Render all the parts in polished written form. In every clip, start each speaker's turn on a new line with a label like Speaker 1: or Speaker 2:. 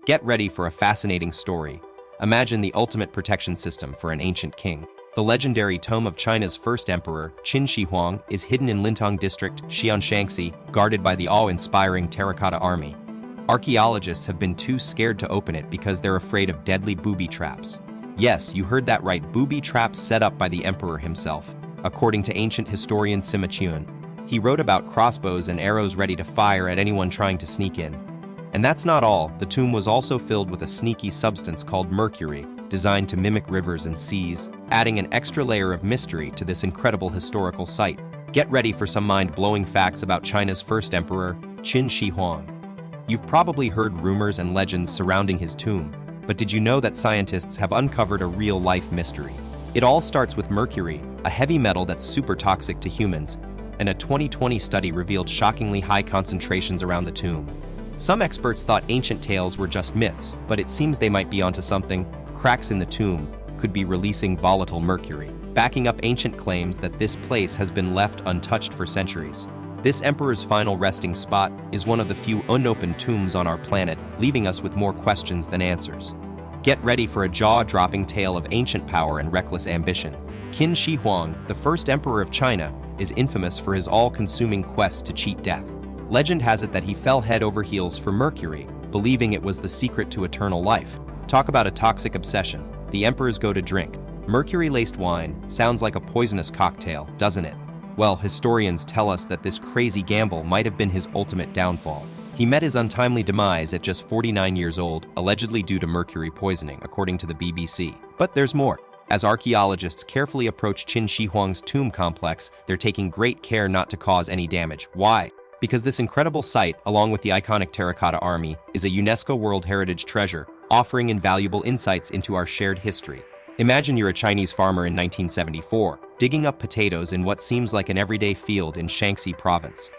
Speaker 1: Get ready for a fascinating story. Imagine the ultimate protection system for an ancient king. The legendary tomb of China's first emperor, Qin Shi Huang, is hidden in Lintong District, Xian, Shanxi, guarded by the awe-inspiring Terracotta Army. Archaeologists have been too scared to open it because they're afraid of deadly booby traps. Yes, you heard that right, booby traps set up by the emperor himself. According to ancient historian Sima Qian, he wrote about crossbows and arrows ready to fire at anyone trying to sneak in. And that's not all, the tomb was also filled with a sneaky substance called Mercury, designed to mimic rivers and seas, adding an extra layer of mystery to this incredible historical site. Get ready for some mind-blowing facts about China's first emperor, Qin Shi Huang. You've probably heard rumors and legends surrounding his tomb, but did you know that scientists have uncovered a real-life mystery? It all starts with mercury, a heavy metal that's super toxic to humans, and a 2020 study revealed shockingly high concentrations around the tomb. Some experts thought ancient tales were just myths, but it seems they might be onto something. Cracks in the tomb could be releasing volatile mercury, backing up ancient claims that this place has been left untouched for centuries. This emperor's final resting spot is one of the few unopened tombs on our planet, leaving us with more questions than answers. Get ready for a jaw-dropping tale of ancient power and reckless ambition. Qin Shi Huang, the first emperor of China, is infamous for his all-consuming quest to cheat death. Legend has it that he fell head over heels for mercury, believing it was the secret to eternal life. Talk about a toxic obsession. The emperor's go to drink. Mercury-laced wine sounds like a poisonous cocktail, doesn't it? Well, historians tell us that this crazy gamble might have been his ultimate downfall. He met his untimely demise at just 49 years old, allegedly due to mercury poisoning, according to the BBC. But there's more. As archaeologists carefully approach Qin Shi Huang's tomb complex, they're taking great care not to cause any damage. Why? Because this incredible site, along with the iconic Terracotta Army, is a UNESCO World Heritage treasure, offering invaluable insights into our shared history. Imagine you're a Chinese farmer in 1974, digging up potatoes in what seems like an everyday field in Shanxi province.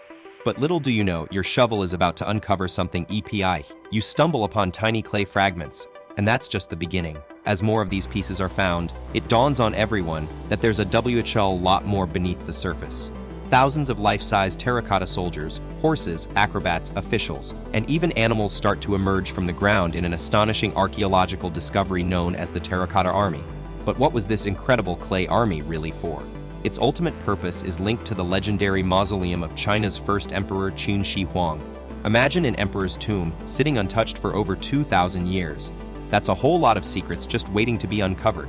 Speaker 1: But little do you know, your shovel is about to uncover something epic. You stumble upon tiny clay fragments, and that's just the beginning. As more of these pieces are found, it dawns on everyone that there's a whole lot more beneath the surface. Thousands of life-size terracotta soldiers, horses, acrobats, officials, and even animals start to emerge from the ground in an astonishing archaeological discovery known as the Terracotta Army. But what was this incredible clay army really for? Its ultimate purpose is linked to the legendary mausoleum of China's first emperor Qin Shi Huang. Imagine an emperor's tomb sitting untouched for over 2,000 years. That's a whole lot of secrets just waiting to be uncovered.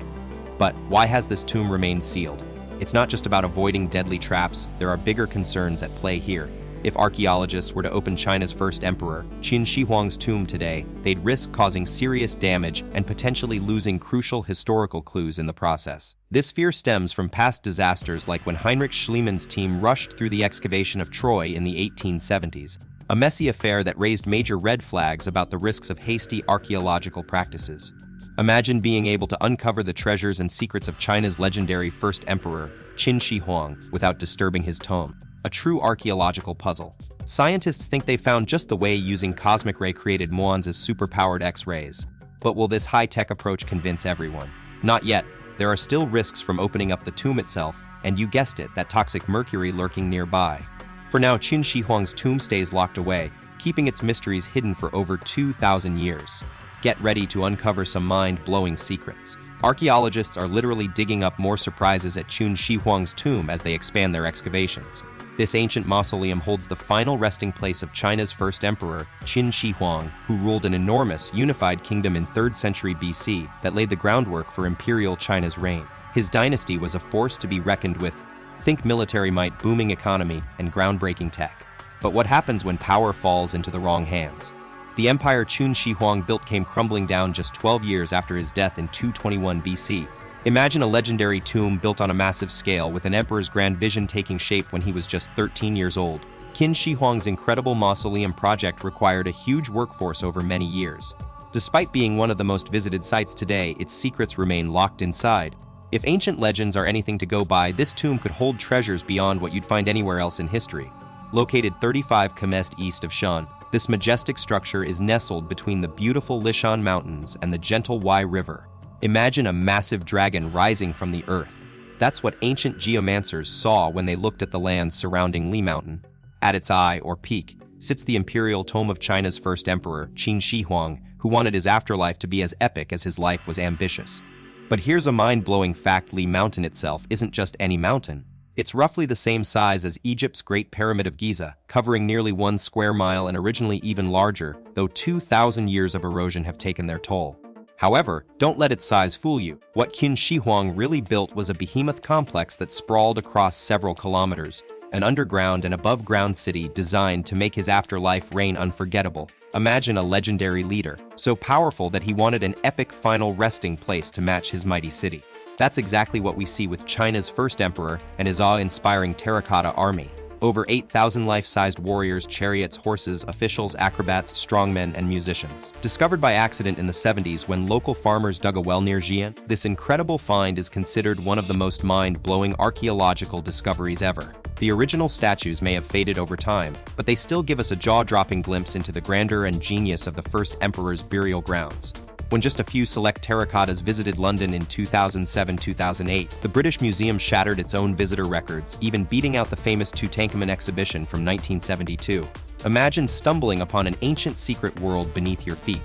Speaker 1: But why has this tomb remained sealed? It's not just about avoiding deadly traps, there are bigger concerns at play here. If archaeologists were to open China's first emperor, Qin Shi Huang's tomb today, they'd risk causing serious damage and potentially losing crucial historical clues in the process. This fear stems from past disasters like when Heinrich Schliemann's team rushed through the excavation of Troy in the 1870s, a messy affair that raised major red flags about the risks of hasty archaeological practices. Imagine being able to uncover the treasures and secrets of China's legendary first emperor, Qin Shi Huang, without disturbing his tomb. A true archaeological puzzle. Scientists think they found just the way using cosmic ray-created muons as superpowered X-rays. But will this high-tech approach convince everyone? Not yet. There are still risks from opening up the tomb itself, and you guessed it, that toxic mercury lurking nearby. For now, Qin Shi Huang's tomb stays locked away, keeping its mysteries hidden for over 2,000 years. Get ready to uncover some mind-blowing secrets. Archaeologists are literally digging up more surprises at Qin Shi Huang's tomb as they expand their excavations. This ancient mausoleum holds the final resting place of China's first emperor, Qin Shi Huang, who ruled an enormous, unified kingdom in 3rd century BC that laid the groundwork for Imperial China's reign. His dynasty was a force to be reckoned with. Think military might, booming economy, and groundbreaking tech. But what happens when power falls into the wrong hands? The empire Qin Shi Huang built came crumbling down just 12 years after his death in 221 BC. Imagine a legendary tomb built on a massive scale with an emperor's grand vision taking shape when he was just 13 years old. Qin Shi Huang's incredible mausoleum project required a huge workforce over many years. Despite being one of the most visited sites today, its secrets remain locked inside. If ancient legends are anything to go by, this tomb could hold treasures beyond what you'd find anywhere else in history. Located 35 km east of Xian, this majestic structure is nestled between the beautiful Lishan Mountains and the gentle Wai River. Imagine a massive dragon rising from the earth. That's what ancient geomancers saw when they looked at the lands surrounding Li Mountain. At its eye, or peak, sits the imperial tomb of China's first emperor, Qin Shi Huang, who wanted his afterlife to be as epic as his life was ambitious. But here's a mind-blowing fact: Li Mountain itself isn't just any mountain. It's roughly the same size as Egypt's Great Pyramid of Giza, covering nearly 1 square mile and originally even larger, though 2,000 years of erosion have taken their toll. However, don't let its size fool you. What Qin Shi Huang really built was a behemoth complex that sprawled across several kilometers, an underground and above-ground city designed to make his afterlife reign unforgettable. Imagine a legendary leader, so powerful that he wanted an epic final resting place to match his mighty city. That's exactly what we see with China's first emperor and his awe-inspiring Terracotta Army. Over 8,000 life-sized warriors, chariots, horses, officials, acrobats, strongmen, and musicians. Discovered by accident in the 70s when local farmers dug a well near Xian, this incredible find is considered one of the most mind-blowing archaeological discoveries ever. The original statues may have faded over time, but they still give us a jaw-dropping glimpse into the grandeur and genius of the first emperor's burial grounds. When just a few select terracottas visited London in 2007-2008, the British Museum shattered its own visitor records, even beating out the famous Tutankhamun exhibition from 1972. Imagine stumbling upon an ancient secret world beneath your feet.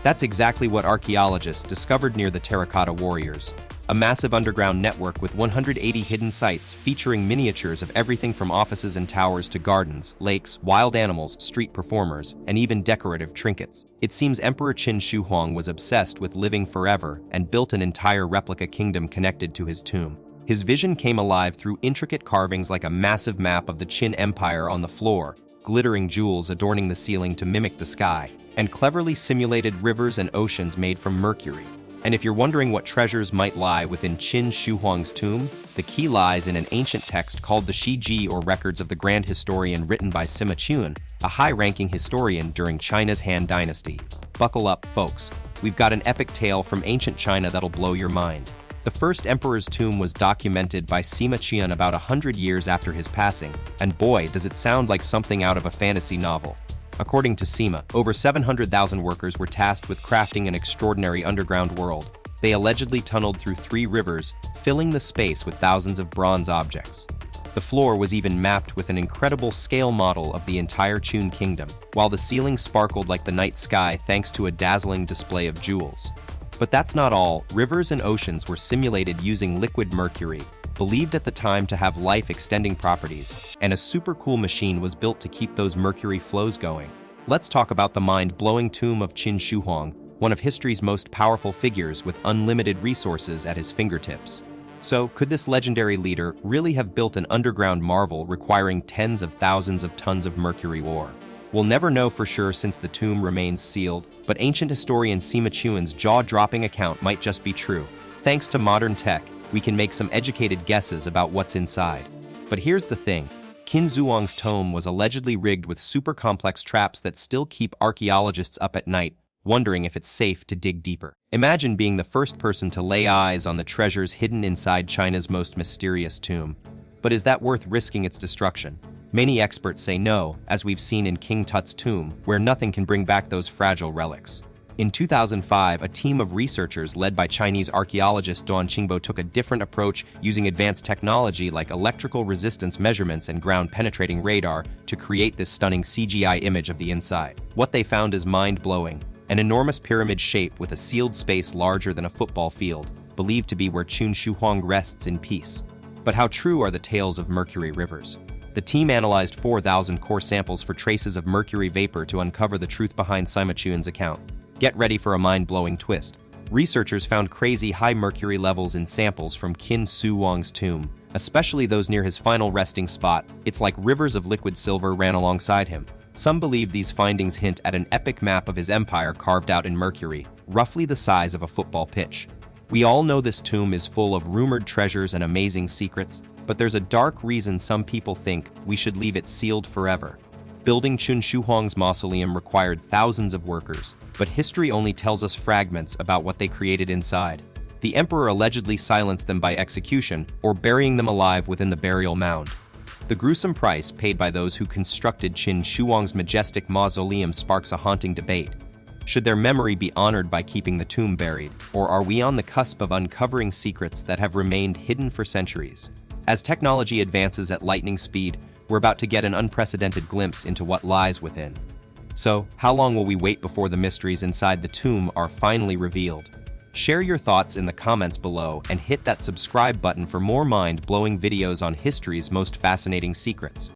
Speaker 1: That's exactly what archaeologists discovered near the Terracotta Warriors, a massive underground network with 180 hidden sites featuring miniatures of everything from offices and towers to gardens, lakes, wild animals, street performers, and even decorative trinkets. It seems Emperor Qin Shi Huang was obsessed with living forever and built an entire replica kingdom connected to his tomb. His vision came alive through intricate carvings like a massive map of the Qin Empire on the floor, glittering jewels adorning the ceiling to mimic the sky, and cleverly simulated rivers and oceans made from Mercury. And if you're wondering what treasures might lie within Qin Shi Huang's tomb, the key lies in an ancient text called the Shi Ji, or Records of the Grand Historian, written by Sima Qian, a high-ranking historian during China's Han Dynasty. Buckle up, folks. We've got an epic tale from ancient China that'll blow your mind. The first emperor's tomb was documented by Sima Qian about 100 years after his passing, and boy, does it sound like something out of a fantasy novel. According to Sima, over 700,000 workers were tasked with crafting an extraordinary underground world. They allegedly tunneled through 3 rivers, filling the space with thousands of bronze objects. The floor was even mapped with an incredible scale model of the entire Qin kingdom, while the ceiling sparkled like the night sky thanks to a dazzling display of jewels. But that's not all. Rivers and oceans were simulated using liquid mercury, believed at the time to have life-extending properties, and a super cool machine was built to keep those mercury flows going. Let's talk about the mind-blowing tomb of Qin Shi Huang, one of history's most powerful figures with unlimited resources at his fingertips. So, could this legendary leader really have built an underground marvel requiring tens of thousands of tons of mercury ore? We'll never know for sure since the tomb remains sealed, but ancient historian Sima Qian's jaw-dropping account might just be true. Thanks to modern tech, we can make some educated guesses about what's inside. But here's the thing. Qin Shi Huang's tomb was allegedly rigged with super complex traps that still keep archaeologists up at night, wondering if it's safe to dig deeper. Imagine being the first person to lay eyes on the treasures hidden inside China's most mysterious tomb. But is that worth risking its destruction? Many experts say no, as we've seen in King Tut's tomb, where nothing can bring back those fragile relics. In 2005, a team of researchers led by Chinese archaeologist Duan Qingbo took a different approach, using advanced technology like electrical resistance measurements and ground-penetrating radar to create this stunning CGI image of the inside. What they found is mind-blowing. An enormous pyramid shape with a sealed space larger than a football field, believed to be where Qin Shi Huang rests in peace. But how true are the tales of mercury rivers? The team analyzed 4,000 core samples for traces of mercury vapor to uncover the truth behind Sima Qian's account. Get ready for a mind-blowing twist. Researchers found crazy high mercury levels in samples from Qin Shi Huang's tomb, especially those near his final resting spot. It's like rivers of liquid silver ran alongside him. Some believe these findings hint at an epic map of his empire carved out in mercury, roughly the size of a football pitch. We all know this tomb is full of rumored treasures and amazing secrets, but there's a dark reason some people think we should leave it sealed forever. Building Qin Shi Huang's mausoleum required thousands of workers, but history only tells us fragments about what they created inside. The emperor allegedly silenced them by execution or burying them alive within the burial mound. The gruesome price paid by those who constructed Qin Shi Huang's majestic mausoleum sparks a haunting debate. Should their memory be honored by keeping the tomb buried, or are we on the cusp of uncovering secrets that have remained hidden for centuries? As technology advances at lightning speed, we're about to get an unprecedented glimpse into what lies within. So, how long will we wait before the mysteries inside the tomb are finally revealed? Share your thoughts in the comments below and hit that subscribe button for more mind-blowing videos on history's most fascinating secrets.